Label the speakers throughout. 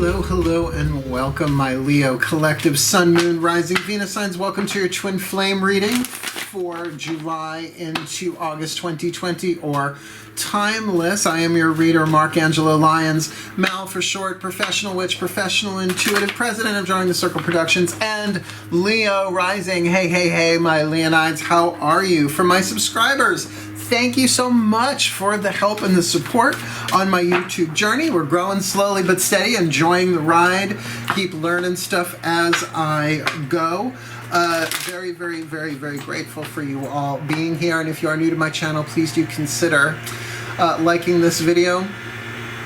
Speaker 1: Hello, hello, and welcome, my Leo collective Sun, Moon, Rising, Venus signs. Welcome to your Twin Flame reading for July into August 2020, or Timeless. I am your reader, Mark Angelo Lyons, Mal for short, professional witch, professional intuitive, president of Drawing the Circle Productions, and Leo Rising. Hey, hey, hey, my Leonides, how are you? For my subscribers, thank you so much for the help and the support on my YouTube journey. We're growing slowly but steady, enjoying the ride, keep learning stuff as I go. Very, very, very, very grateful for you all being here. And if you are new to my channel, please do consider liking this video.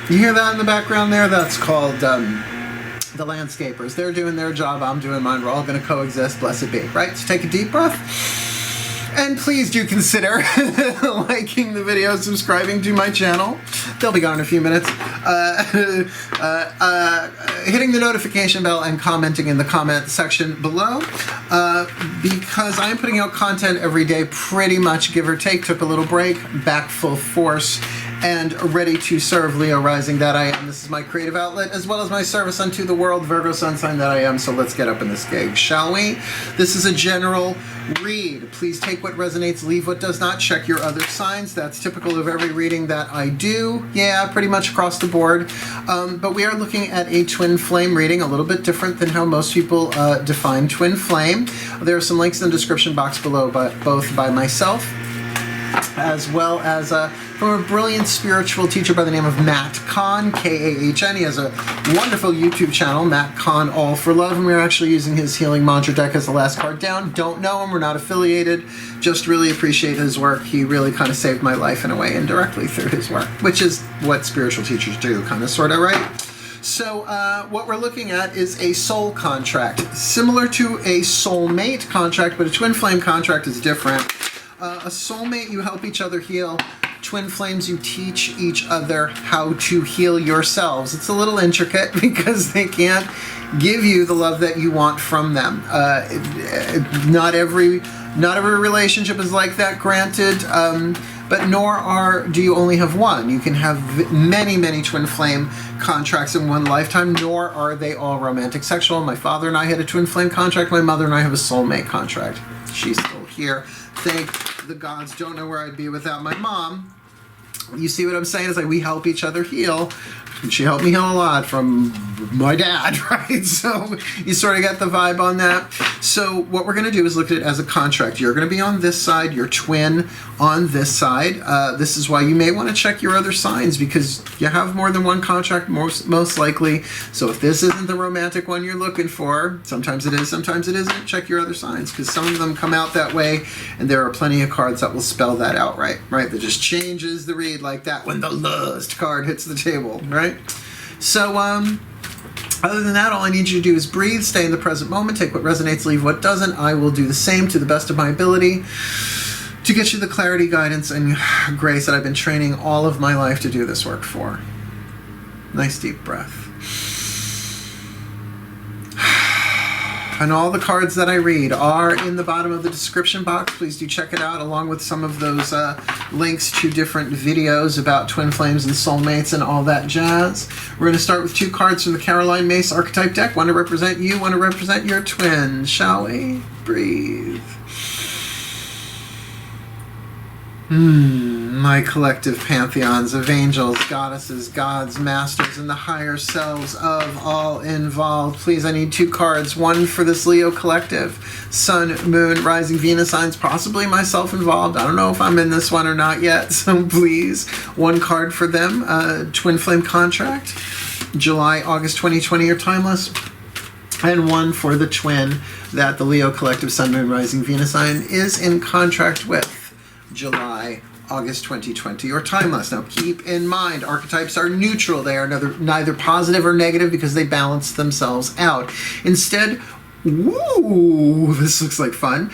Speaker 1: You hear that in the background there? That's called the landscapers. They're doing their job, I'm doing mine. We're all going to coexist, blessed be, right? So take a deep breath. And please do consider liking the video, subscribing to my channel. They'll be gone in a few minutes. Hitting the notification bell and commenting in the comment section below. Because I'm putting out content every day, pretty much give or take. Took a little break, back full force, and ready to serve. Leo Rising that I am. This is my creative outlet, as well as my service unto the world, Virgo sun sign that I am. So let's get up in this gig, shall we? This is a general read. Please take what resonates, leave what does not. Check your other signs. That's typical of every reading that I do. Yeah, pretty much across the board. But we are looking at a twin flame reading, a little bit different than how most people define twin flame. There are some links in the description box below, both by myself, as well as from a brilliant spiritual teacher by the name of Matt Kahn, K-A-H-N. He has a wonderful YouTube channel, Matt Kahn All for Love, and we're actually using his Healing Mantra deck as the last card down. Don't know him, we're not affiliated, just really appreciate his work. He really kind of saved my life in a way indirectly through his work, which is what spiritual teachers do, kind of, sort of, right? So what we're looking at is a soul contract, similar to a soulmate contract, but a twin flame contract is different. A soulmate, you help each other heal. Twin flames, you teach each other how to heal yourselves. It's a little intricate because they can't give you the love that you want from them. Not every relationship is like that, granted, but nor do you only have one. You can have many, many twin flame contracts in one lifetime, nor are they all romantic sexual. My father and I had a twin flame contract. My mother and I have a soulmate contract. She's still here. Thank the gods. Don't know where I'd be without my mom. You see what I'm saying? It's like we help each other heal. And she helped me heal a lot from my dad, right? So you sort of get the vibe on that. So what we're going to do is look at it as a contract. You're going to be on this side, your twin on this side. This is why you may want to check your other signs, because you have more than one contract most likely. So if this isn't the romantic one you're looking for, sometimes it is, sometimes it isn't, check your other signs, because some of them come out that way, and there are plenty of cards that will spell that out, right? That just changes the read like that when the lust card hits the table, right? So, other than that, all I need you to do is breathe, stay in the present moment, take what resonates, leave what doesn't. I will do the same to the best of my ability to get you the clarity, guidance, and grace that I've been training all of my life to do this work for. Nice deep breath. And all the cards that I read are in the bottom of the description box. Please do check it out, along with some of those links to different videos about twin flames and soulmates and all that jazz. We're going to start with 2 cards from the Caroline Mace archetype deck. One to represent you, one to represent your twin. Shall we? Breathe. My collective pantheons of angels, goddesses, gods, masters, and the higher selves of all involved. Please, I need 2 cards. One for this Leo collective. Sun, Moon, Rising, Venus signs, possibly myself involved. I don't know if I'm in this one or not yet, so please, 1 card for them. Twin flame contract, July, August 2020, or timeless. And 1 for the twin that the Leo collective Sun, Moon, Rising, Venus sign is in contract with. July, August 2020, or timeless. Now keep in mind, archetypes are neutral. They are neither positive or negative because they balance themselves out. Instead, ooh, this looks like fun.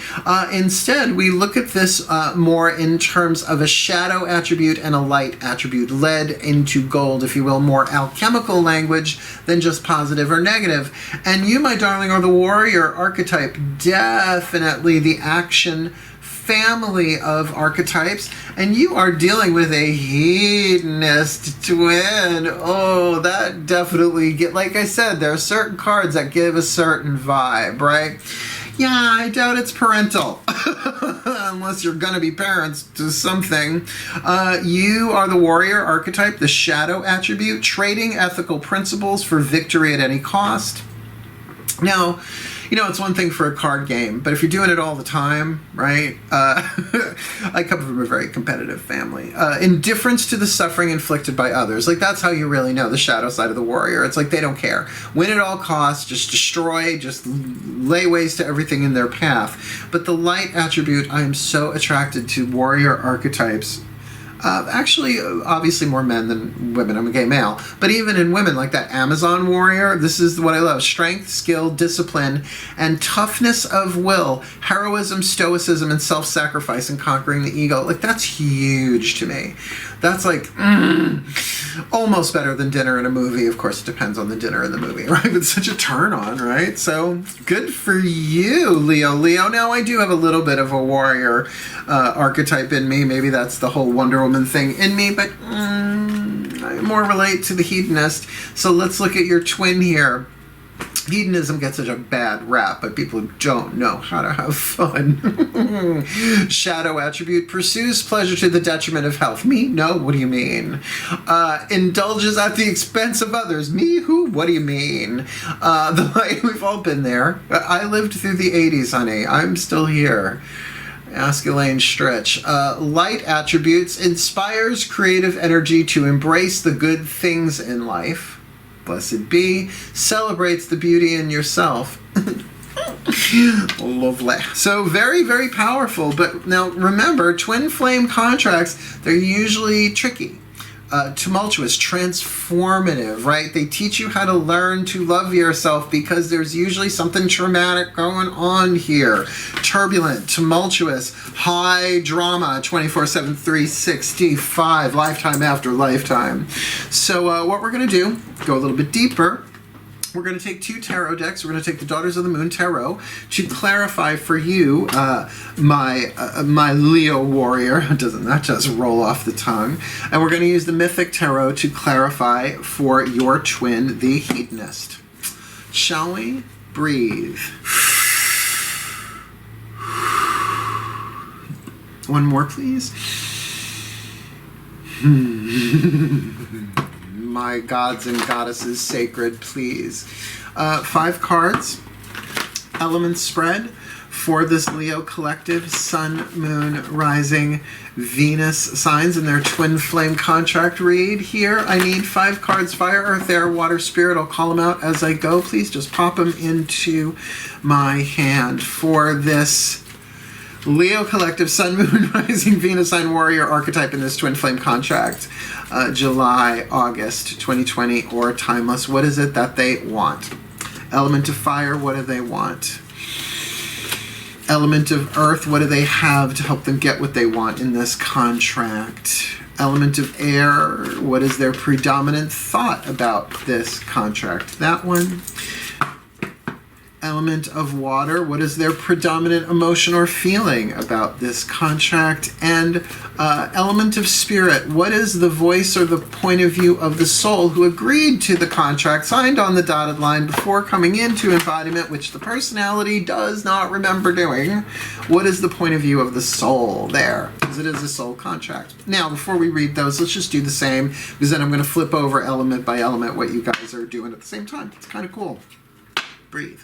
Speaker 1: Instead, we look at this more in terms of a shadow attribute and a light attribute, lead into gold, if you will, more alchemical language than just positive or negative. And you, my darling, are the warrior archetype, definitely the action family of archetypes, and you are dealing with a hedonist twin. Oh, that definitely like I said, there are certain cards that give a certain vibe, right? Yeah, I doubt it's parental, unless you're gonna be parents to something. You are the warrior archetype, the shadow attribute, trading ethical principles for victory at any cost. Now, you know, it's one thing for a card game, but if you're doing it all the time, right? I come from a very competitive family. Indifference to the suffering inflicted by others. Like, that's how you really know the shadow side of the warrior. It's like they don't care. Win at all costs, just destroy, just lay waste to everything in their path. But the light attribute, I am so attracted to warrior archetypes. Actually, obviously more men than women. I'm a gay male. But even in women, like that Amazon warrior, this is what I love. Strength, skill, discipline, and toughness of will. Heroism, stoicism, and self-sacrifice in conquering the ego. Like, that's huge to me. That's like, almost better than dinner in a movie. Of course, it depends on the dinner in the movie, right? It's such a turn on, right? So, good for you, Leo. Now, I do have a little bit of a warrior archetype in me. Maybe that's the whole Wonder Woman thing in me, but I more relate to the hedonist. So let's look at your twin here. Hedonism gets such a bad rap, but people don't know how to have fun. Shadow attribute, pursues pleasure to the detriment of health. Me? No, what do you mean? Indulges at the expense of others. Me? Who? What do you mean? We've all been there. I lived through the 80s, honey. I'm still here. Ask Elaine Stretch. Light attributes, inspires creative energy to embrace the good things in life. Blessed be. Celebrates the beauty in yourself. Lovely. So very, very powerful. But now remember, twin flame contracts, they're usually tricky. Tumultuous, transformative, right? They teach you how to learn to love yourself because there's usually something traumatic going on here. Turbulent, tumultuous, high drama, 24/7, 365, lifetime after lifetime. So what we're going to do, go a little bit deeper. We're going to take two tarot decks. We're going to take the Daughters of the Moon Tarot to clarify for you, my Leo warrior. Doesn't that just roll off the tongue? And we're going to use the Mythic Tarot to clarify for your twin, the Hedonist. Shall we? Breathe. One more, please. My gods and goddesses sacred, please. 5 cards, element spread for this Leo collective, Sun, Moon, Rising, Venus signs in their twin flame contract read. Here I need 5 cards, fire, earth, air, water, spirit. I'll call them out as I go. Please just pop them into my hand for this Leo collective, Sun, Moon, Rising, Venus sign warrior archetype in this twin flame contract. July, August 2020, or timeless. What is it that they want? Element of fire, what do they want? Element of earth, what do they have to help them get what they want in this contract? Element of air, what is their predominant thought about this contract? That one. Element of water, what is their predominant emotion or feeling about this contract? And element of spirit, what is the voice or the point of view of the soul who agreed to the contract, signed on the dotted line before coming into embodiment, which the personality does not remember doing? What is the point of view of the soul there? Because it is a soul contract. Now, before we read those, let's just do the same, because then I'm going to flip over element by element what you guys are doing at the same time. It's kind of cool. Breathe.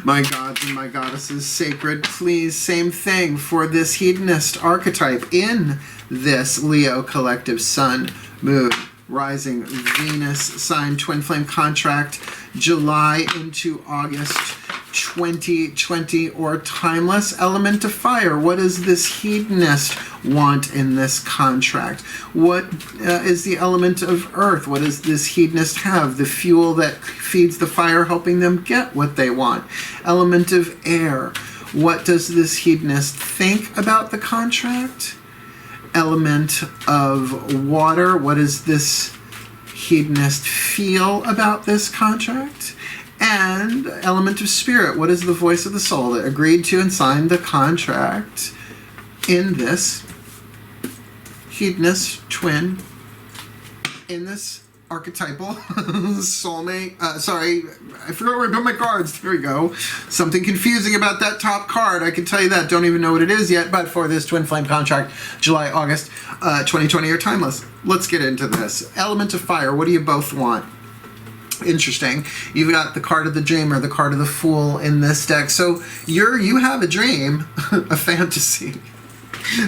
Speaker 1: My gods and my goddesses sacred, please, same thing for this hedonist archetype in this Leo collective, Sun, Moon, Rising, Venus sign twin flame contract, July into August 2020, or timeless. Element of fire, what does this hedonist want in this contract? What is the element of earth? What does this hedonist have? The fuel that feeds the fire, helping them get what they want. Element of air, what does this hedonist think about the contract? Element of water, what does this hedonist feel about this contract? And element of spirit. What is the voice of the soul that agreed to and signed the contract in this hedonist twin, in this archetypal soulmate? Sorry, I forgot where I put my cards. There we go. Something confusing about that top card. I can tell you that. Don't even know what it is yet. But for this twin flame contract, July, August 2020 are timeless. Let's get into this. Element of fire. What do you both want? Interesting. You've got the card of the dreamer, the card of the fool in this deck. So you have a dream, a fantasy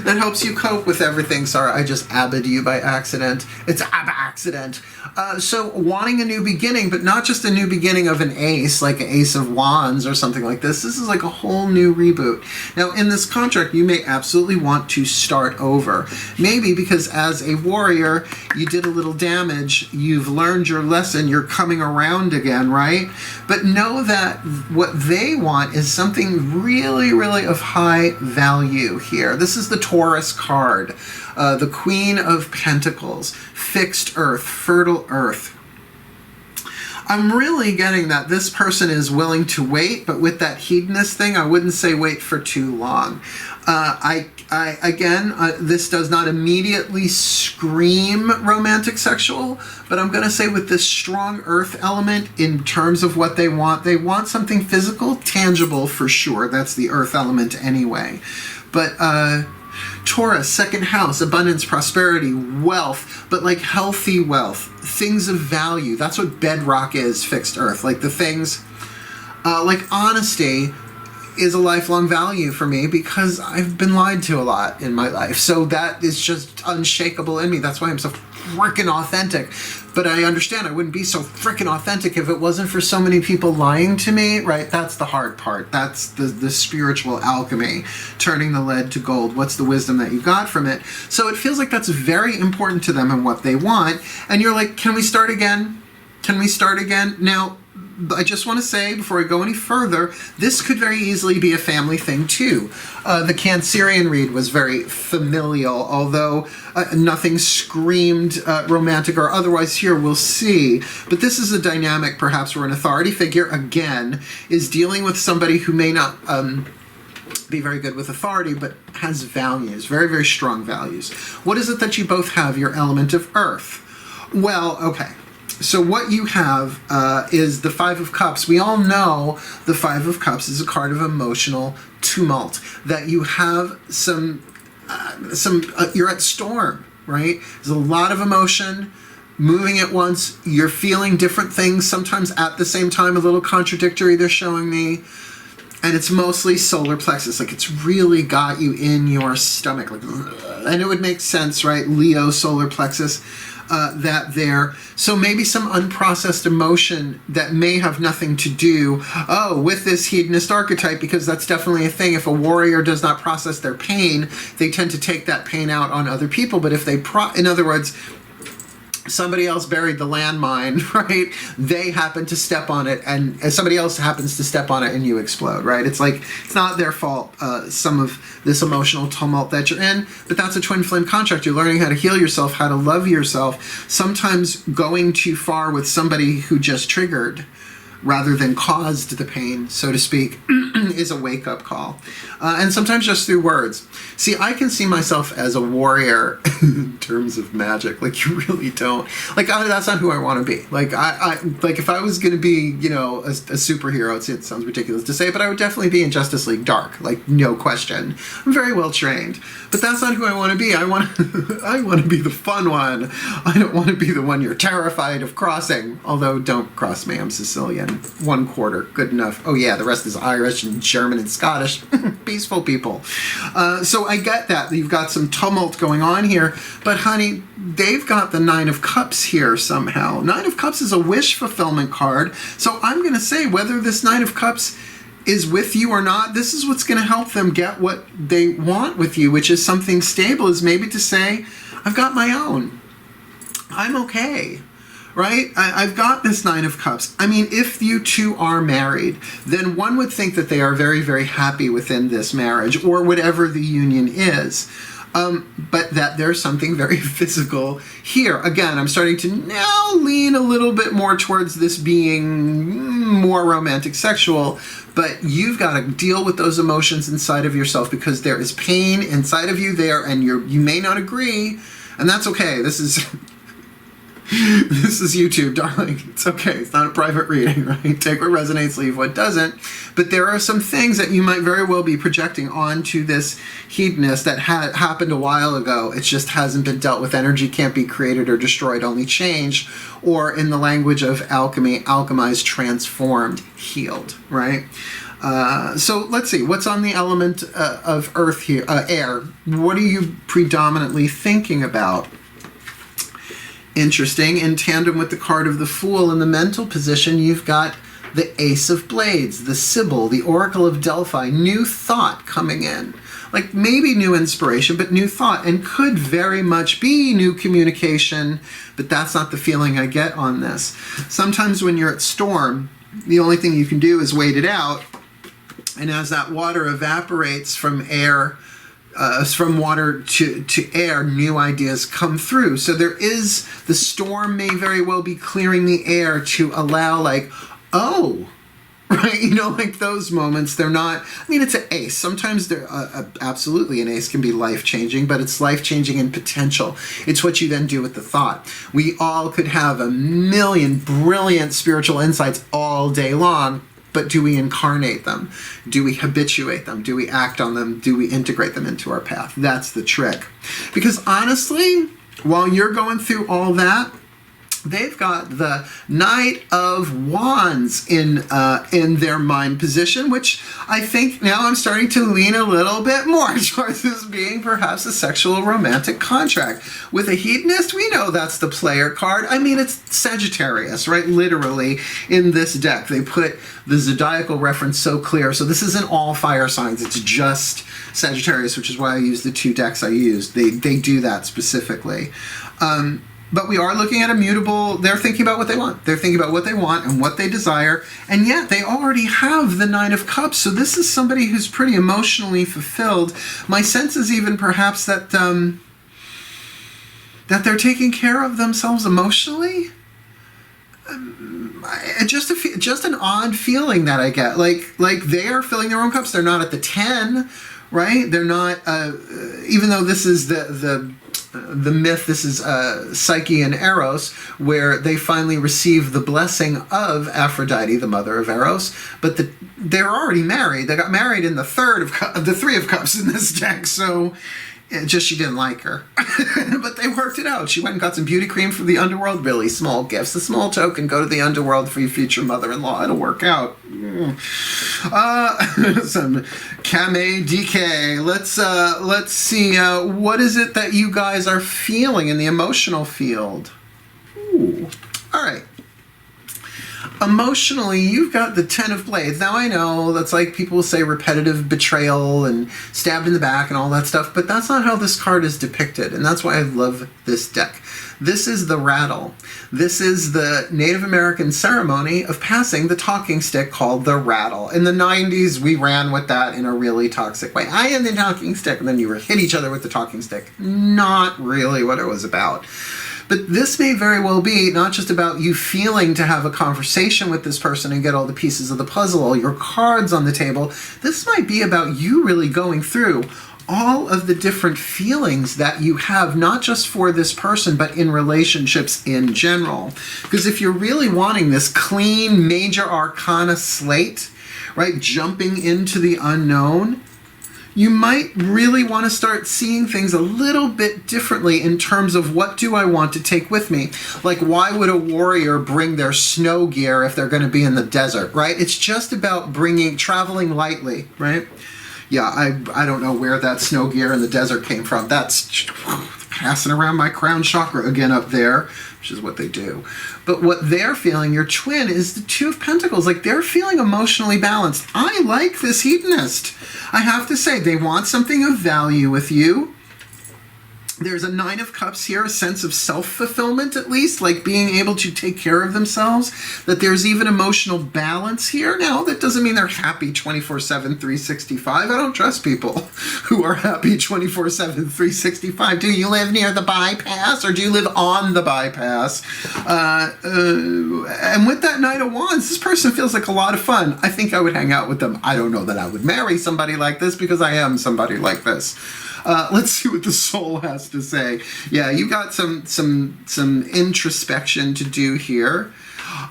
Speaker 1: that helps you cope with everything. Sorry, I just abbed you by accident. It's accident. So wanting a new beginning, but not just a new beginning of an ace, like an ace of wands or something like this. This is like a whole new reboot. Now, in this contract, you may absolutely want to start over. Maybe because as a warrior, you did a little damage, you've learned your lesson, you're coming around again, right? But know that what they want is something really, really of high value here. This is the Taurus card, the Queen of Pentacles, fixed earth, fertile earth. I'm really getting that this person is willing to wait, but with that hedonist thing, I wouldn't say wait for too long. This does not immediately scream romantic sexual, but I'm going to say with this strong earth element in terms of what they want something physical, tangible for sure. That's the earth element anyway. But Taurus, second house, abundance, prosperity, wealth, but like healthy wealth, things of value. That's what bedrock is, fixed earth. Like the things, like honesty is a lifelong value for me because I've been lied to a lot in my life. So that is just unshakable in me. That's why I'm so freaking authentic. But I understand I wouldn't be so freaking authentic if it wasn't for so many people lying to me, right? That's the hard part. That's the spiritual alchemy, turning the lead to gold. What's the wisdom that you got from it? So it feels like that's very important to them and what they want. And you're like, can we start again? Can we start again? Now, I just want to say, before I go any further, this could very easily be a family thing too. The Cancerian read was very familial, although nothing screamed romantic or otherwise here, we'll see. But this is a dynamic, perhaps, where an authority figure, again, is dealing with somebody who may not be very good with authority, but has values, very, very strong values. What is it that you both have, your element of earth? Well, okay. So what you have is the Five of Cups. We all know the Five of Cups is a card of emotional tumult. That you have you're at storm, right? There's a lot of emotion moving at once. You're feeling different things, sometimes at the same time, a little contradictory, they're showing me. And it's mostly solar plexus, like it's really got you in your stomach. Like, and it would make sense, right? Leo, solar plexus. That there. So maybe some unprocessed emotion that may have nothing to do, with this hedonist archetype, because that's definitely a thing. If a warrior does not process their pain, they tend to take that pain out on other people. But if they, in other words, somebody else buried the landmine, right? They happen to step on it, and somebody else happens to step on it, and you explode, right? It's like, it's not their fault, some of this emotional tumult that you're in, but that's a twin flame contract. You're learning how to heal yourself, how to love yourself. Sometimes going too far with somebody who just triggered rather than caused the pain, so to speak, is a wake-up call. And sometimes just through words. See, I can see myself as a warrior in terms of magic. Like, you really don't. Like, that's not who I want to be. Like, like if I was going to be, a superhero, it sounds ridiculous to say, but I would definitely be in Justice League Dark. Like, no question. I'm very well trained. But that's not who I want to be. I want to be the fun one. I don't want to be the one you're terrified of crossing. Although, don't cross me. I'm Sicilian. 1/4. Good enough. Oh, yeah, the rest is Irish and German and Scottish. Peaceful people. So I get that. You've got some tumult going on here. But, honey, they've got the Nine of Cups here somehow. Nine of Cups is a wish fulfillment card. So I'm going to say whether this Nine of Cups is with you or not, this is what's going to help them get what they want with you, which is something stable, is maybe to say, I've got my own. I'm okay. Right? I've got this Nine of Cups. I mean, if you two are married, then one would think that they are very, very happy within this marriage or whatever the union is. But that there's something very physical here. Again, I'm starting to now lean a little bit more towards this being more romantic, sexual, but you've got to deal with those emotions inside of yourself because there is pain inside of you there, and you may not agree, and that's okay. This is this is YouTube, darling. It's okay. It's not a private reading, right? Take what resonates, leave what doesn't. But there are some things that you might very well be projecting onto this hedonist that happened a while ago. It just hasn't been dealt with. Energy can't be created or destroyed, only changed. Or in the language of alchemy, alchemized, transformed, healed, right? So let's see. What's on the element of earth here? Air. What are you predominantly thinking about? Interesting. In tandem with the card of the Fool in the mental position, you've got the Ace of Blades, the Sibyl, the Oracle of Delphi, new thought coming in. Like maybe new inspiration, but new thought, and could very much be new communication, but that's not the feeling I get on this. Sometimes when you're at storm, the only thing you can do is wait it out, and as that water evaporates from air, from water to air, new ideas come through. So there is, the storm may very well be clearing the air to allow like, oh, right? You know, like those moments, they're not, I mean, it's an ace. Sometimes they're, absolutely an ace can be life-changing, but it's life-changing in potential. It's what you then do with the thought. We all could have a million brilliant spiritual insights all day long, but do we incarnate them? Do we habituate them? Do we act on them? Do we integrate them into our path? That's the trick. Because honestly, while you're going through all that, they've got the Knight of Wands in their mind position, which I think now I'm starting to lean a little bit more towards this being perhaps a sexual romantic contract. With a hedonist, we know that's the player card. I mean, it's Sagittarius, right? Literally, in this deck, they put the zodiacal reference so clear. So this isn't all fire signs. It's just Sagittarius, which is why I use the two decks I used. They do that specifically. But we are looking at a mutable, they're thinking about what they want. They're thinking about what they want and what they desire, and yet they already have the Nine of Cups. So this is somebody who's pretty emotionally fulfilled. My sense is even perhaps that that they're taking care of themselves emotionally. Just an odd feeling that I get. Like they are filling their own cups. They're not at the 10, right? They're not, even though this is the myth, this is Psyche and Eros, where they finally receive the blessing of Aphrodite, the mother of Eros, but they're already married. They got married in the Three of Cups in this deck, so just she didn't like her. But they worked it out. She went and got some beauty cream from the underworld. Really small gifts, a small token. Go to the underworld for your future mother-in-law. It'll work out. Some Kame DK. Let's see. What is it that you guys are feeling in the emotional field? Ooh. All right. Emotionally, you've got the Ten of Blades. Now, I know that's like people will say repetitive betrayal and stabbed in the back and all that stuff, but that's not how this card is depicted, and that's why I love this deck. This is the rattle. This is the Native American ceremony of passing the talking stick called the rattle. In the 90s, we ran with that in a really toxic way. I am the talking stick, and then you hit each other with the talking stick. Not really what it was about. But this may very well be not just about you feeling to have a conversation with this person and get all the pieces of the puzzle, all your cards on the table. This might be about you really going through all of the different feelings that you have, not just for this person, but in relationships in general. Because if you're really wanting this clean major arcana slate, right, jumping into the unknown, you might really want to start seeing things a little bit differently in terms of what do I want to take with me? Like, why would a warrior bring their snow gear if they're going to be in the desert, right? It's just about traveling lightly, right? Yeah, I don't know where that snow gear in the desert came from. That's passing around my crown chakra again up there, which is what they do. But what they're feeling, your twin, is the Two of Pentacles. Like, they're feeling emotionally balanced. I like this hedonist. I have to say, they want something of value with you. There's a 9 of Cups here, a sense of self-fulfillment at least, like being able to take care of themselves, that there's even emotional balance here. Now, that doesn't mean they're happy 24/7, 365. I don't trust people who are happy 24/7, 365. Do you live near the bypass or do you live on the bypass? And with that 9 of Wands, this person feels like a lot of fun. I think I would hang out with them. I don't know that I would marry somebody like this because I am somebody like this. Let's see what the soul has to say. Yeah, you got some introspection to do here.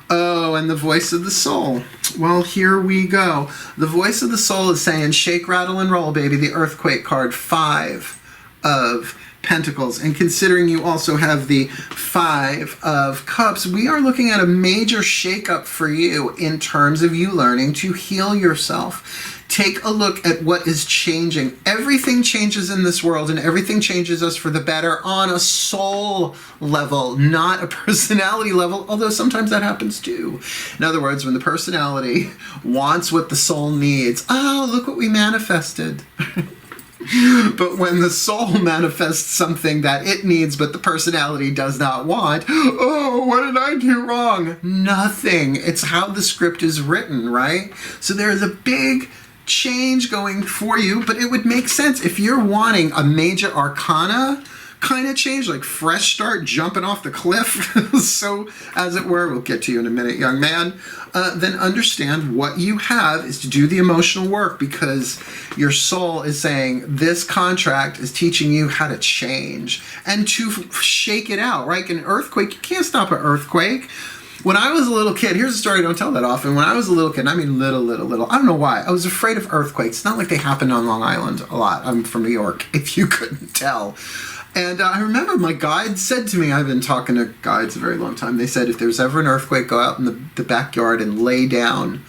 Speaker 1: Oh, and the voice of the soul. Well, here we go. The voice of the soul is saying, shake, rattle, and roll, baby. The earthquake card, 5 of Pentacles. And considering you also have the 5 of Cups, we are looking at a major shakeup for you in terms of you learning to heal yourself. Take a look at what is changing. Everything changes in this world, and everything changes us for the better on a soul level, not a personality level, although sometimes that happens too. In other words, when the personality wants what the soul needs, oh, look what we manifested. But when the soul manifests something that it needs but the personality does not want, oh, what did I do wrong? Nothing. It's how the script is written, right? So there's a big change going for you, but it would make sense if you're wanting a major arcana kind of change, like fresh start, jumping off the cliff, so as it were, we'll get to you in a minute, young man, then understand what you have is to do the emotional work, because your soul is saying this contract is teaching you how to change and to shake it out, right? An earthquake, you can't stop an earthquake. When I was a little kid, here's a story I don't tell that often. When I was a little kid, and I mean little, I don't know why, I was afraid of earthquakes. It's not like they happen on Long Island a lot. I'm from New York, if you couldn't tell. And I remember my guide said to me, I've been talking to guides a very long time, they said if there's ever an earthquake, go out in the backyard and lay down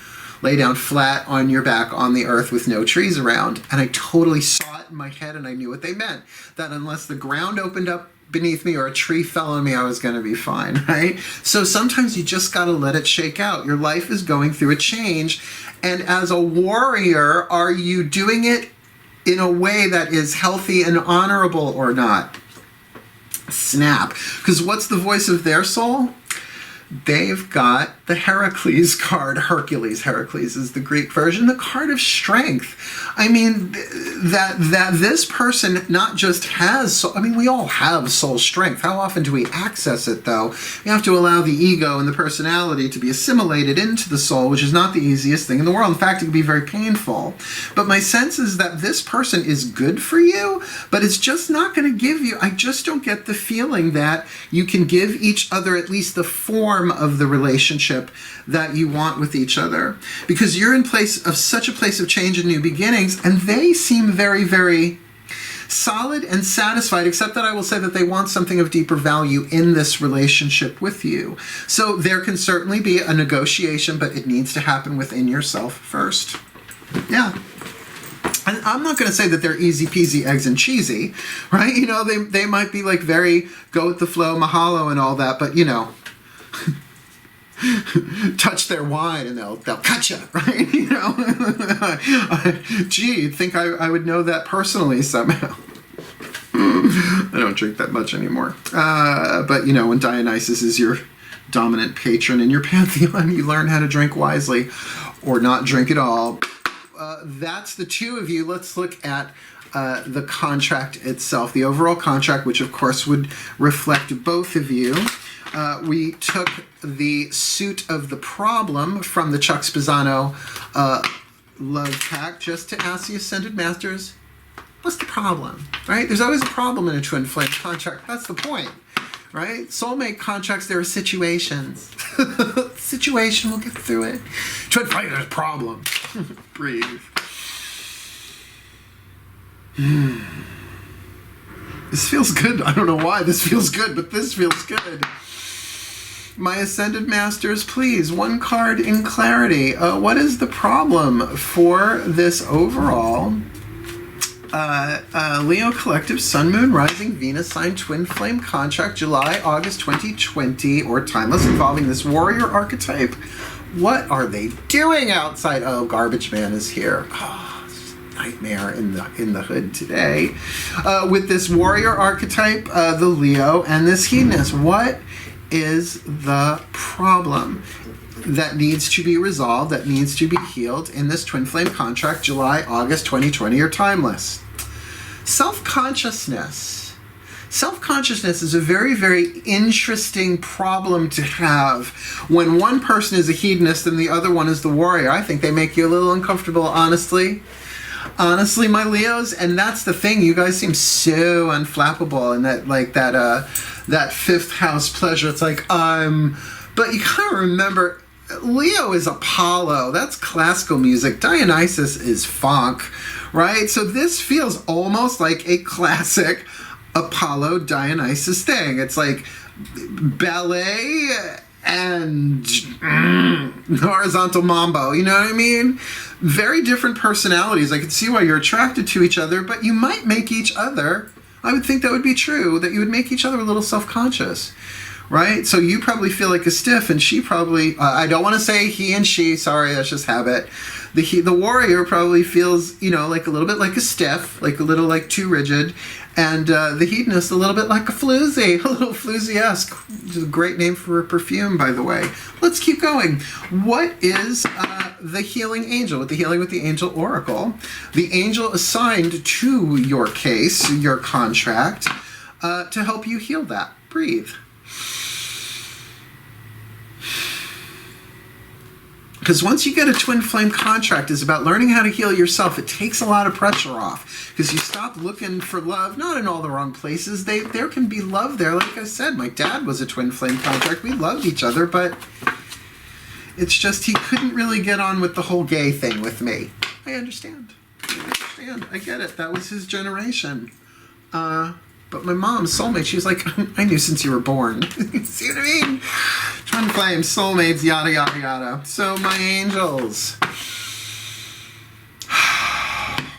Speaker 1: flat on your back on the earth with no trees around. And I totally saw it in my head and I knew what they meant. That unless the ground opened up beneath me or a tree fell on me, I was going to be fine, right? So sometimes you just got to let it shake out. Your life is going through a change. And as a warrior, are you doing it in a way that is healthy and honorable or not? Snap. Because what's the voice of their soul? They've got the Heracles card. Heracles is the Greek version, the card of strength. I mean, that this person not just has soul, I mean, we all have soul strength. How often do we access it, though? We have to allow the ego and the personality to be assimilated into the soul, which is not the easiest thing in the world. In fact, it can be very painful. But my sense is that this person is good for you, but it's just not going to give you, I just don't get the feeling that you can give each other at least the form of the relationship that you want with each other, because you're in such a place of change and new beginnings, and they seem very, very solid and satisfied, except that I will say that they want something of deeper value in this relationship with you. So there can certainly be a negotiation, but it needs to happen within yourself first. Yeah. And I'm not going to say that they're easy peasy, eggs and cheesy, right? You know, they might be like very go with the flow, mahalo and all that, but you know, touch their wine and they'll cut you, right? You know, gee, you'd think I would know that personally somehow. I don't drink that much anymore. But you know, when Dionysus is your dominant patron in your pantheon, you learn how to drink wisely or not drink at all. That's the two of you. Let's look at the contract itself, the overall contract, which of course would reflect both of you. We took the suit of the problem from the Chuck Spezzano love pack just to ask the Ascended Masters, what's the problem, right? There's always a problem in a twin flame contract. That's the point, right? Soulmate contracts, there are situations. Situation, we'll get through it. Twin flame, there's a problem. Breathe. This feels good. I don't know why this feels good, but this feels good. My Ascended Masters, please, one card in clarity. What is the problem for this overall Leo Collective Sun, Moon, Rising, Venus sign twin flame contract, July, August 2020, or timeless, involving this warrior archetype? What are they doing outside? Oh, Garbage Man is here. Oh, nightmare in the hood today. With this warrior archetype, the Leo, and this hedonist. What is the problem that needs to be resolved, that needs to be healed in this twin flame contract, July, August 2020, are timeless? Self-consciousness. Self-consciousness is a very, very interesting problem to have when one person is a hedonist and the other one is the warrior. I think they make you a little uncomfortable, honestly. Honestly, my Leos, and that's the thing. You guys seem so unflappable, and that fifth house pleasure. It's like, but you gotta remember, Leo is Apollo. That's classical music. Dionysus is funk, right? So this feels almost like a classic Apollo Dionysus thing. It's like ballet and horizontal mambo, you know what I mean? Very different personalities. I can see why you're attracted to each other, but you might make each other, I would think that would be true, that you would make each other a little self-conscious, right? So you probably feel like a stiff, and she probably, I don't want to say he and she, sorry, that's just habit. The warrior probably feels, like a little bit like a stiff, like a little like too rigid, and the hedonist a little bit like a floozy, a little floozy-esque, which is a great name for a perfume, by the way. Let's keep going. What is the healing angel? With the Healing with the Angel Oracle, the angel assigned to your case, your contract, to help you heal that. Breathe. Because once you get a twin flame contract, it's about learning how to heal yourself. It takes a lot of pressure off because you stop looking for love, not in all the wrong places. There can be love there. Like I said, my dad was a twin flame contract. We loved each other, but it's just he couldn't really get on with the whole gay thing with me. I understand. I get it. That was his generation. But my mom's soulmate, she was like, I knew since you were born. See what I mean? Twin flames, soulmates, yada, yada, yada. So my angels.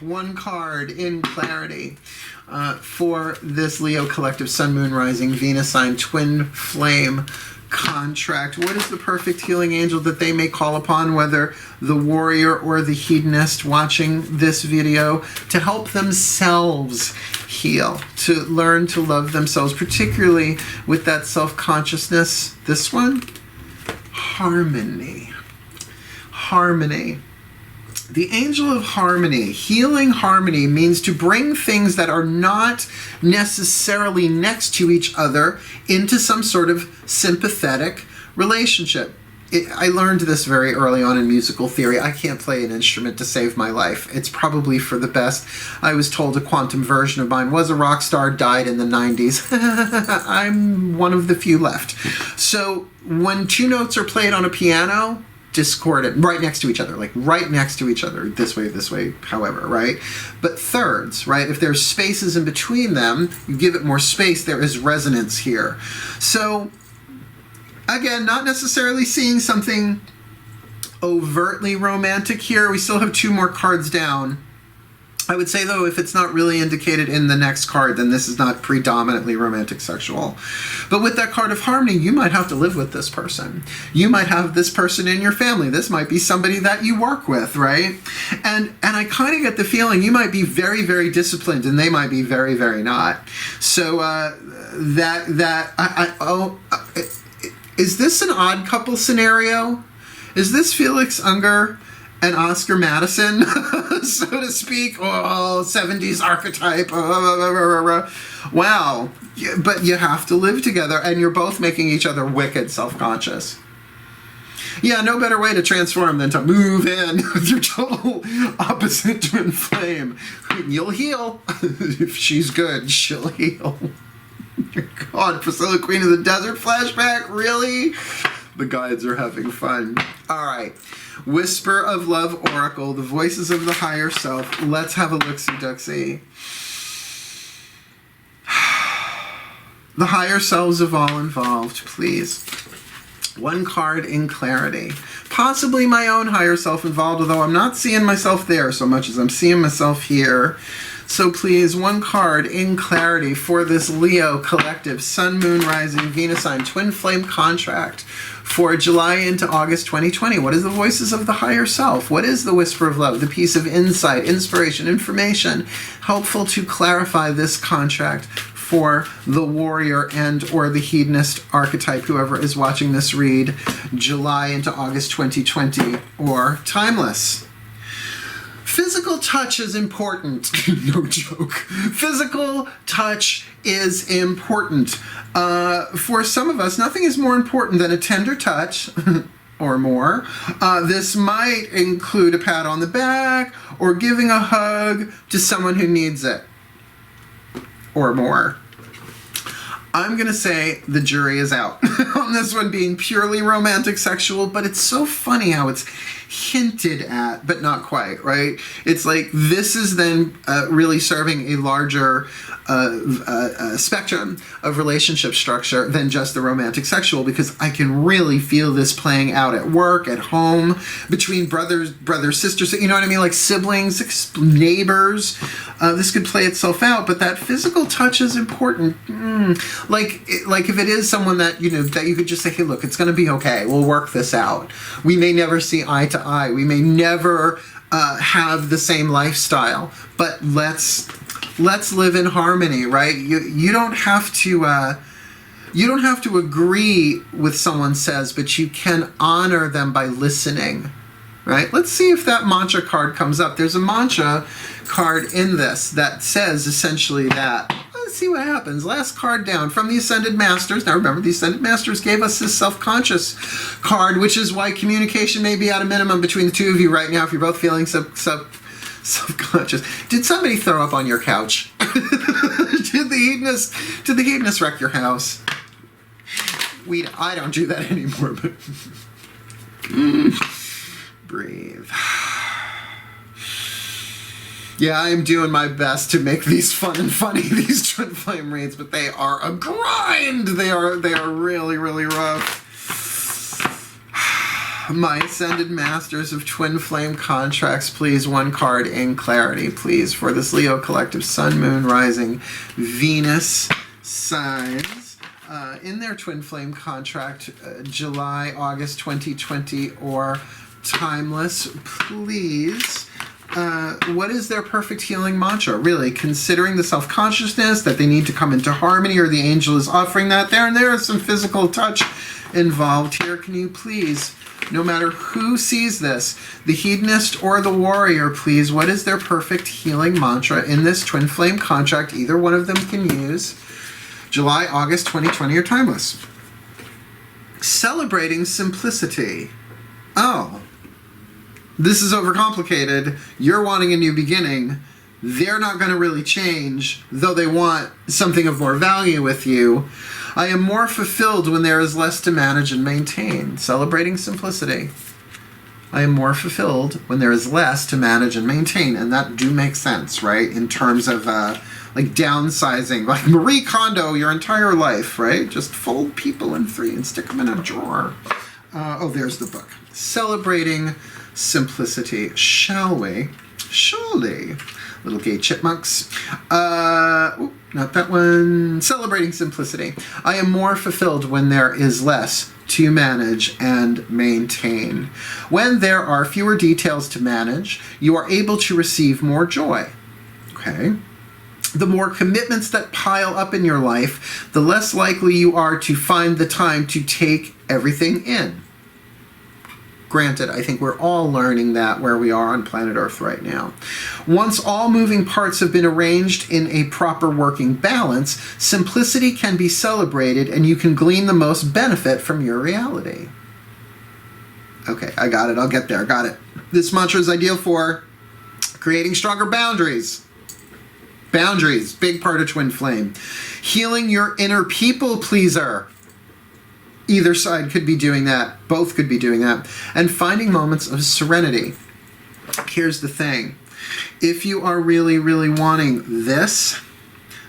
Speaker 1: One card in clarity for this Leo collective Sun, Moon, Rising, Venus sign twin flame contract. What is the perfect healing angel that they may call upon, whether the warrior or the hedonist watching this video, to help themselves heal, to learn to love themselves, particularly with that self-consciousness? This one, harmony. Harmony. The angel of harmony, healing harmony, means to bring things that are not necessarily next to each other into some sort of sympathetic relationship. I learned this very early on in musical theory. I can't play an instrument to save my life. It's probably for the best. I was told a quantum version of mine was a rock star, died in the 90s. I'm one of the few left. So when two notes are played on a piano, discordant, right next to each other, like right next to each other, this way, however, right? But thirds, right? If there's spaces in between them, you give it more space, there is resonance here. So again, not necessarily seeing something overtly romantic here. We still have two more cards down. I would say, though, if it's not really indicated in the next card, then this is not predominantly romantic sexual. But with that card of harmony, you might have to live with this person. You might have this person in your family. This might be somebody that you work with, right? And I kind of get the feeling you might be very, very disciplined, and they might be very, very not. So is this an odd couple scenario? Is this Felix Unger and Oscar Madison, so to speak? Oh, 70s archetype. Wow. But you have to live together, and you're both making each other wicked self-conscious. Yeah, no better way to transform than to move in with your total opposite twin flame. You'll heal. If she's good, she'll heal. God, Priscilla, Queen of the Desert flashback? Really? The guides are having fun. All right. Whisper of Love Oracle, the voices of the higher self. Let's have a look-see-duck-see. The higher selves of all involved, please. One card in clarity. Possibly my own higher self involved, although I'm not seeing myself there so much as I'm seeing myself here. So please, one card in clarity for this Leo collective, Sun, Moon, Rising, Venus sign, twin flame contract for July into August 2020. What is the voices of the higher self? What is the whisper of love? The piece of insight, inspiration, information, helpful to clarify this contract for the warrior and or the hedonist archetype, whoever is watching this read, July into August 2020, or timeless. Physical touch is important. No joke. Physical touch is important. For some of us, nothing is more important than a tender touch or more. This might include a pat on the back or giving a hug to someone who needs it or more. I'm going to say the jury is out on this one being purely romantic sexual, but it's so funny how it's hinted at, but not quite, right? It's like this is then really serving a larger spectrum of relationship structure than just the romantic sexual, because I can really feel this playing out at work, at home, between brothers, sisters, you know what I mean? Like siblings, neighbors. This could play itself out, but that physical touch is important. Like if it is someone that, you know, that you could just say, hey, look, it's going to be okay. We'll work this out. We may never see eye to eye. We may never have the same lifestyle, but let's live in harmony, right? You don't have to agree with someone says, but you can honor them by listening, right? Let's see if that mantra card comes up. There's a mantra card in this that says essentially that. Let's see what happens. Last card down from the Ascended Masters. Now remember, the Ascended Masters gave us this self-conscious card, which is why communication may be at a minimum between the two of you right now if you're both feeling self-conscious. Did somebody throw up on your couch? Did the hedonist wreck your house? I don't do that anymore, but breathe. Yeah, I'm doing my best to make these fun and funny, these twin flame reads, but they are a grind. They are really, really rough. My Ascended Masters of Twin Flame Contracts, please, one card in clarity, please, for this Leo collective, Sun, Moon, Rising, Venus signs. In their Twin Flame Contract, July, August 2020, or timeless, please. What is their perfect healing mantra? Really, considering the self-consciousness that they need to come into harmony, or the angel is offering that there, and there is some physical touch involved here. Can you please, no matter who sees this, the hedonist or the warrior, please, what is their perfect healing mantra in this twin flame contract? Either one of them can use. July, August 2020, or timeless. Celebrating simplicity. Oh. This is overcomplicated. You're wanting a new beginning. They're not going to really change, though they want something of more value with you. I am more fulfilled when there is less to manage and maintain. Celebrating simplicity. I am more fulfilled when there is less to manage and maintain. And that do make sense, right? In terms of like downsizing, like Marie Kondo your entire life, right? Just fold people in 3 and stick them in a drawer. Oh, there's the book. Celebrating simplicity. Shall we? Surely. Little gay chipmunks. Not that one. Celebrating simplicity. I am more fulfilled when there is less to manage and maintain. When there are fewer details to manage, you are able to receive more joy. Okay? The more commitments that pile up in your life, the less likely you are to find the time to take everything in. Granted, I think we're all learning that where we are on planet Earth right now. Once all moving parts have been arranged in a proper working balance, simplicity can be celebrated and you can glean the most benefit from your reality. Okay, I got it. I'll get there. Got it. This mantra is ideal for creating stronger boundaries. Boundaries, big part of twin flame. Healing your inner people pleaser. Either side could be doing that. Both could be doing that. And finding moments of serenity. Here's the thing. If you are really, really wanting this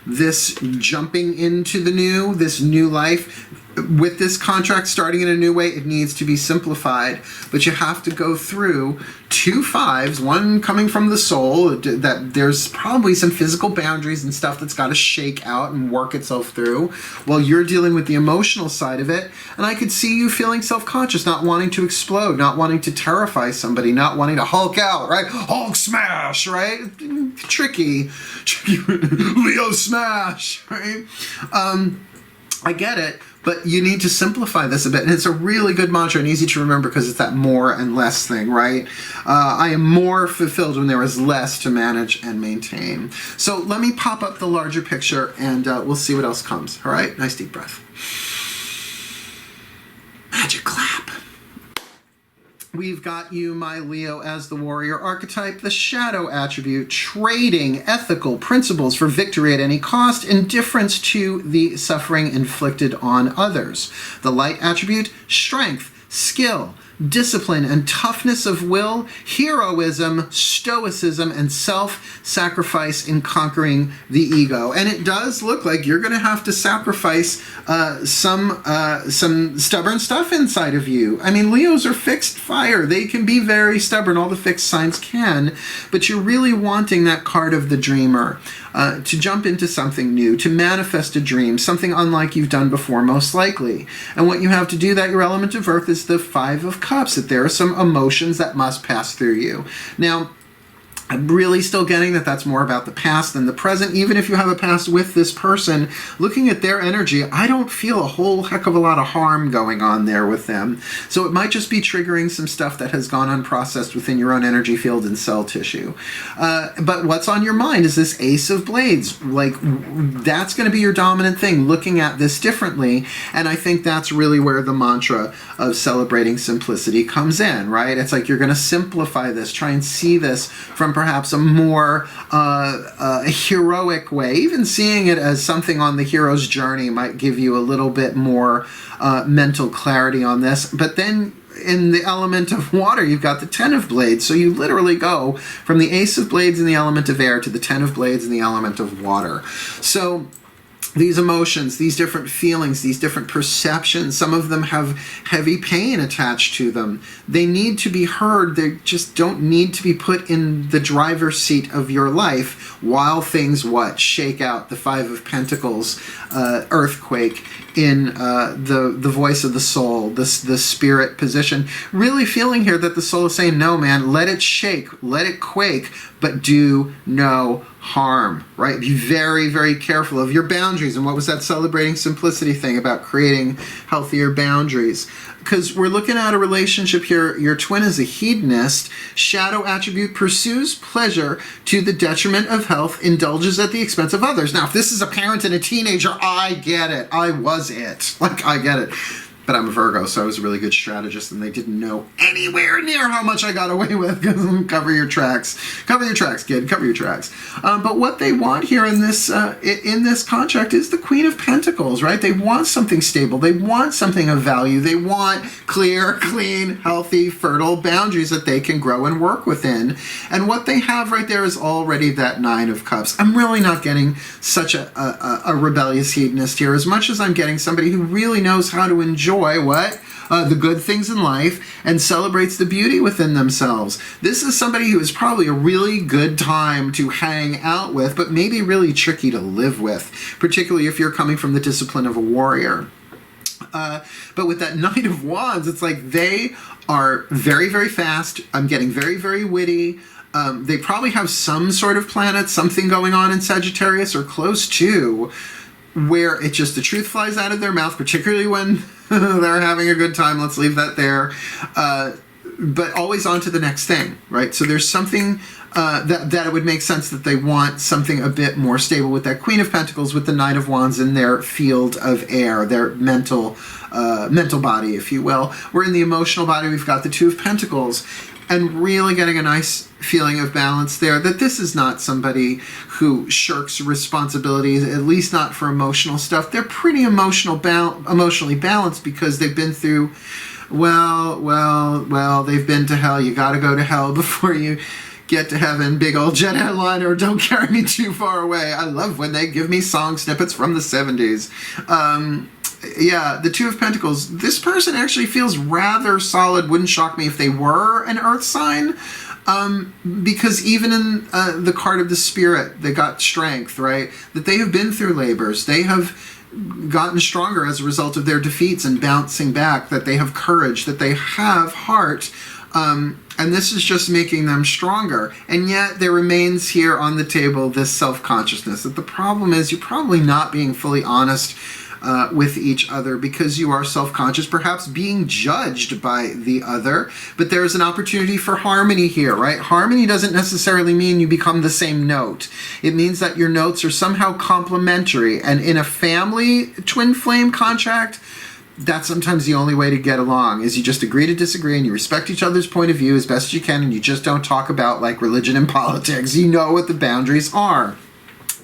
Speaker 1: jumping into the new, this new life, with this contract starting in a new way, it needs to be simplified, but you have to go through 2 5s, one coming from the soul, that there's probably some physical boundaries and stuff that's got to shake out and work itself through, while you're dealing with the emotional side of it. And I could see you feeling self-conscious, not wanting to explode, not wanting to terrify somebody, not wanting to Hulk out, right? Hulk smash, right? Tricky Leo smash, right? I get it, but you need to simplify this a bit. And it's a really good mantra and easy to remember because it's that more and less thing, right? I am more fulfilled when there is less to manage and maintain. So let me pop up the larger picture and we'll see what else comes. All right? Nice deep breath. Magic clap. We've got you, my Leo, as the warrior archetype, the shadow attribute, trading ethical principles for victory at any cost, indifference to the suffering inflicted on others. The light attribute, strength, skill, discipline and toughness of will, heroism, stoicism, and self-sacrifice in conquering the ego. And it does look like you're going to have to sacrifice some stubborn stuff inside of you. I mean, Leos are fixed fire. They can be very stubborn. All the fixed signs can. But you're really wanting that card of the dreamer, to jump into something new, to manifest a dream, something unlike you've done before, most likely. And what you have to do, that your element of earth, is the 5 of Cups, that there are some emotions that must pass through you. Now, I'm really still getting that that's more about the past than the present. Even if you have a past with this person, looking at their energy, I don't feel a whole heck of a lot of harm going on there with them. So it might just be triggering some stuff that has gone unprocessed within your own energy field and cell tissue. But what's on your mind is this Ace of Blades. Like, that's going to be your dominant thing, looking at this differently. And I think that's really where the mantra of celebrating simplicity comes in, right? It's like you're going to simplify this, try and see this from perhaps a more heroic way. Even seeing it as something on the hero's journey might give you a little bit more mental clarity on this. But then in the element of water, you've got the 10 of Blades. So you literally go from the Ace of Blades in the element of air to the 10 of Blades in the element of water. So these emotions, these different feelings, these different perceptions, some of them have heavy pain attached to them. They need to be heard. They just don't need to be put in the driver's seat of your life while things, shake out. The 5 of Pentacles, earthquake in the voice of the soul, the spirit position. Really feeling here that the soul is saying, no, man, let it shake, let it quake, but do no harm, right? Be very, very careful of your boundaries. And what was that celebrating simplicity thing about creating healthier boundaries? Because we're looking at a relationship here. Your twin is a hedonist. Shadow attribute, pursues pleasure to the detriment of health, indulges at the expense of others. Now, if this is a parent and a teenager, I get it. I was it. I get it. But I'm a Virgo, so I was a really good strategist, and they didn't know anywhere near how much I got away with. Cover your tracks. Cover your tracks, kid. Cover your tracks. But what they want here in this contract is the Queen of Pentacles, right? They want something stable. They want something of value. They want clear, clean, healthy, fertile boundaries that they can grow and work within. And what they have right there is already that 9 of Cups. I'm really not getting such a rebellious hedonist here, as much as I'm getting somebody who really knows how to enjoy the good things in life and celebrates the beauty within themselves. This is somebody who is probably a really good time to hang out with, but maybe really tricky to live with, particularly if you're coming from the discipline of a warrior. But with that Knight of Wands, it's like they are very, very fast. I'm getting very, very witty. They probably have some sort of planet, something going on in Sagittarius or close to, where it just, the truth flies out of their mouth, particularly when they're having a good time. Let's leave that there. But always on to the next thing, right? So there's something that it would make sense that they want something a bit more stable with that Queen of Pentacles, with the Knight of Wands in their field of air, their mental body, if you will. We're in the emotional body. We've got the 2 of Pentacles. And really getting a nice feeling of balance there, that this is not somebody who shirks responsibilities, at least not for emotional stuff. They're pretty emotionally balanced because they've been through, they've been to hell. You got to go to hell before you get to heaven. Big old jet headliner, don't carry me too far away. I love when they give me song snippets from the 70s. Yeah, the Two of Pentacles. This person actually feels rather solid. Wouldn't shock me if they were an earth sign. Because even in the card of the Spirit, they got strength, right? That they have been through labors. They have gotten stronger as a result of their defeats and bouncing back. That they have courage. That they have heart. And this is just making them stronger. And yet there remains here on the table this self-consciousness. That the problem is you're probably not being fully honest with each other because you are self-conscious, perhaps being judged by the other. But there's an opportunity for harmony here, right? Harmony doesn't necessarily mean you become the same note. It means that your notes are somehow complementary. And in a family twin flame contract, that's sometimes the only way to get along, is you just agree to disagree and you respect each other's point of view as best you can, and you just don't talk about like religion and politics. You know what the boundaries are.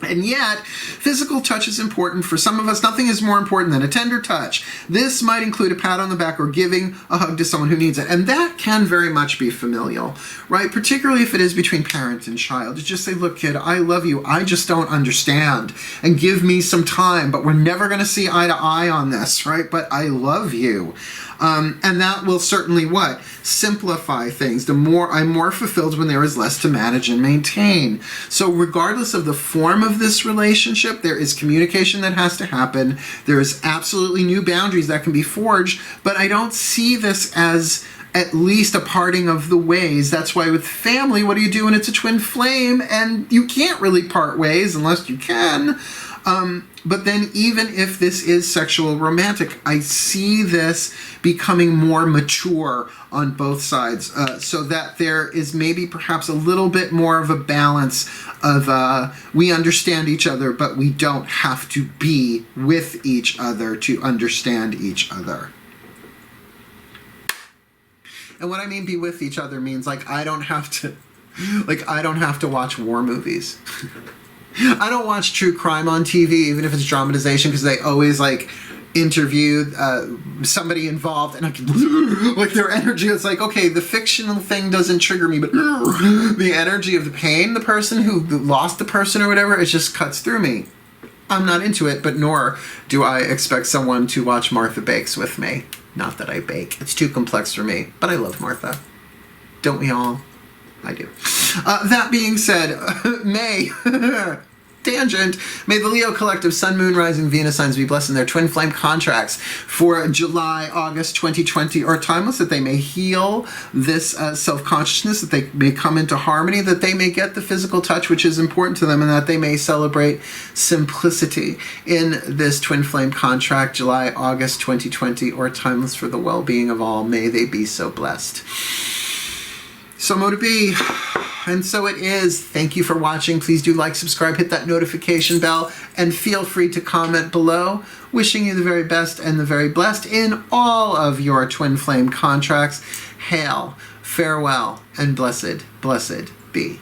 Speaker 1: And yet, physical touch is important. For some of us, nothing is more important than a tender touch. This might include a pat on the back or giving a hug to someone who needs it. And that can very much be familial, right? Particularly if it is between parent and child. To just say, look, kid, I love you. I just don't understand. And give me some time. But we're never going to see eye to eye on this, right? But I love you. And that will certainly what? Simplify things. I'm more fulfilled when there is less to manage and maintain. So regardless of the form of this relationship, there is communication that has to happen. There is absolutely new boundaries that can be forged, but I don't see this as at least a parting of the ways. That's why with family, what do you do when it's a twin flame and you can't really part ways unless you can? But then even if this is sexual romantic, I see this becoming more mature on both sides, so that there is maybe perhaps a little bit more of a balance of we understand each other, but we don't have to be with each other to understand each other. And what I mean be with each other means like I don't have to watch war movies. I don't watch true crime on TV, even if it's dramatization, because they always like interview somebody involved, and I can, like their energy. It's like, okay, the fictional thing doesn't trigger me, but the energy of the pain, the person who lost the person or whatever, it just cuts through me. I'm not into it, but nor do I expect someone to watch Martha Bakes with me. Not that I bake. It's too complex for me, but I love Martha. Don't we all? I do. That being said, May, tangent, may the Leo collective Sun, Moon, Rising, Venus signs be blessed in their twin flame contracts for July, August 2020 are timeless, that they may heal this self-consciousness, that they may come into harmony, that they may get the physical touch which is important to them, and that they may celebrate simplicity in this twin flame contract, July, August 2020 or timeless for the well-being of all. May they be so blessed. So mote it be, and so it is. Thank you for watching. Please do like, subscribe, hit that notification bell, and feel free to comment below. Wishing you the very best and the very blessed in all of your twin flame contracts. Hail, farewell, and blessed, blessed be.